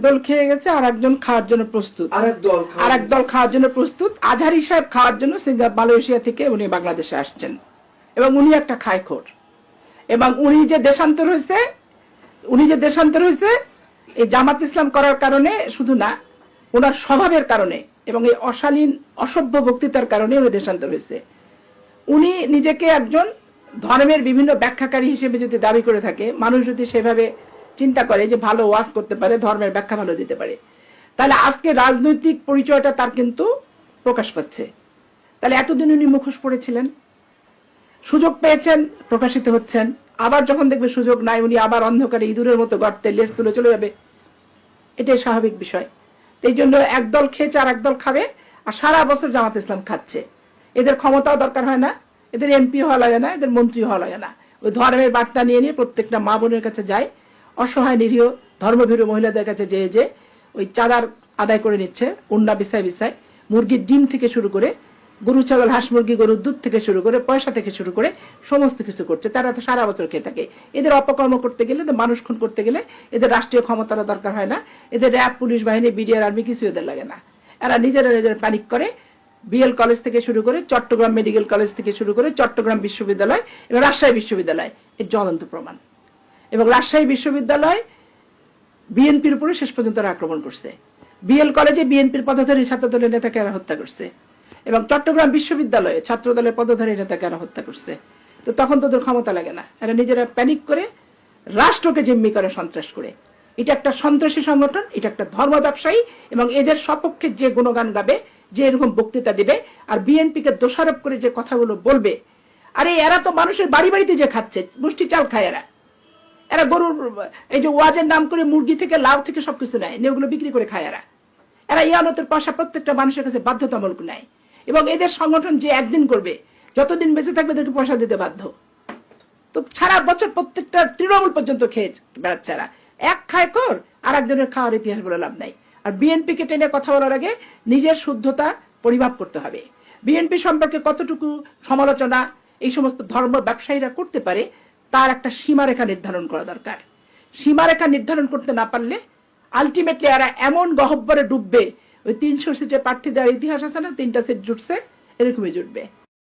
দল খেয়ে গেছে, আর একজন খাওয়ার জন্য প্রস্তুত, আর এক দল খাওয়ার জন্য প্রস্তুত। আজহারি সাহেব খাওয়ার জন্য মালয়েশিয়া থেকে উনি বাংলাদেশে আসছেন, এবং উনি একটা খায়খোর, এবং উনি যে দেশান্তর হয়েছে এই জামাত ইসলাম করার কারণে শুধু না, ওনার স্বভাবের কারণে এবং এই অশালীন অসভ্য বক্তৃতার কারণে উনি দেশান্তর হয়েছে। উনি নিজেকে একজন ধর্মের বিভিন্ন ব্যাখ্যাকারী হিসেবে যদি দাবি করে থাকে, মানুষ যদি সেভাবে চিন্তা করে যে ভালো ওয়াজ করতে পারে, ধর্মের ব্যাখ্যা ভালো দিতে পারে, তাহলে আজকে রাজনৈতিক পরিচয়টা তার কিন্তু প্রকাশ পাচ্ছে। তাহলে এতদিন উনি মুখোশ পড়েছিলেন, সুযোগ পেয়েছেন, প্রকাশিত হচ্ছেন। আবার যখন দেখবে সুযোগ নাই, উনি আবার অন্ধকারে ইঁদুরের মতো গর্তে লেজ তুলে চলে যাবে। এটাই স্বাভাবিক বিষয়। এই জন্য একদল খেয়েছে আর একদল খাবে, আর সারা বছর জামাত ইসলাম খাচ্ছে। এদের ক্ষমতাও দরকার হয় না, এদের এমপি হওয়া লাগে না, এদের মন্ত্রী হওয়া লাগে না। ওই ধর্মের বার্তা নিয়ে নিয়ে প্রত্যেকটা মা বোনের কাছে যায়, অসহায় নিরীহ ধর্মভীরু মহিলাদের কাছে যে ওই চাঁদার আদায় করে নিচ্ছে, উন্না বিছায় বিছায়, মুরগির ডিম থেকে শুরু করে গরু ছাগল হাঁস মুরগি গরুর দুধ থেকে শুরু করে পয়সা থেকে শুরু করে সমস্ত কিছু করছে। তারা তো সারা বছর খেয়ে থাকে। এদের অপকর্ম করতে গেলে, মানুষ খুন করতে গেলে এদের রাষ্ট্রীয় ক্ষমতার দরকার হয় না, এদের র্যাব, পুলিশ বাহিনী, বিডিআর, আর্মি কিছু এদের লাগে না। এরা নিজেরা প্যানিক করে। বিএল কলেজ থেকে শুরু করে, চট্টগ্রাম মেডিকেল কলেজ থেকে শুরু করে, চট্টগ্রাম বিশ্ববিদ্যালয় এবং রাজশাহী বিশ্ববিদ্যালয় এর জ্বলন্ত প্রমাণ। এবং রাজশাহী বিশ্ববিদ্যালয় বিএনপির উপরে শেষ পর্যন্ত আক্রমণ করছে। বিএল কলেজে বিএনপির পদধারী ছাত্র দলের নেতাকে এরা হত্যা করছে, এবং চট্টগ্রাম বিশ্ববিদ্যালয়ে ছাত্র দলের পদধারী নেতাকে এরা হত্যা করছে। তো তখন তোদের ক্ষমতা লাগে না, এরা নিজেরা প্যানিক করে রাষ্ট্রকে জিম্মি করে, সন্ত্রাস করে। এটা একটা সন্ত্রাসী সংগঠন, এটা একটা ধর্ম ব্যবসায়ী, এবং এদের সপক্ষে যে গুণগান গাবে, যে এরকম বক্তৃতা দিবে, আর বিএনপিকে দোষারোপ করে যে কথাগুলো বলবে, আরে এরা তো মানুষের বাড়ি বাড়িতে যে খাচ্ছে, মুষ্টি চাল খায় এরা গরুর এই যে ওয়াজের নাম করে মুরগি থেকে লাউ থেকে সবকিছু নেয়, ওগুলো বিক্রি করে খায় এরা ইয়ানতের পয়সা প্রত্যেকটা মানুষের কাছে বাধ্যতামূলক নেয়। এবং এদের সংগঠন যে একদিন করবে, যতদিন বেঁচে থাকবে এদেরকে পয়সা দিতে বাধ্য। তো সারা বছর প্রত্যেকটা তৃণমূল পর্যন্ত খেয়ে বেড়াচ্ছে এরা। এক খায়খোর আর একজনের খাওয়ার ইতিহাস বলে লাভ নাই। আর বিএনপি কে টেনে কথা বলার আগে নিজের শুদ্ধতা পরিমাপ করতে হবে। বিএনপি সম্পর্কে কতটুকু সমালোচনা এই সমস্ত ধর্ম ব্যবসায়ীরা করতে পারে, তার একটা সীমারেখা নির্ধারণ করা দরকার। সীমারেখা নির্ধারণ করতে না পারলে আলটিমেটলি এরা এমন গহ্বরে ডুববে, ওই 300 সিটে প্রার্থী দেওয়ার ইতিহাস আছে না, 3টা সিট জুটছে, এরকমই জুটবে।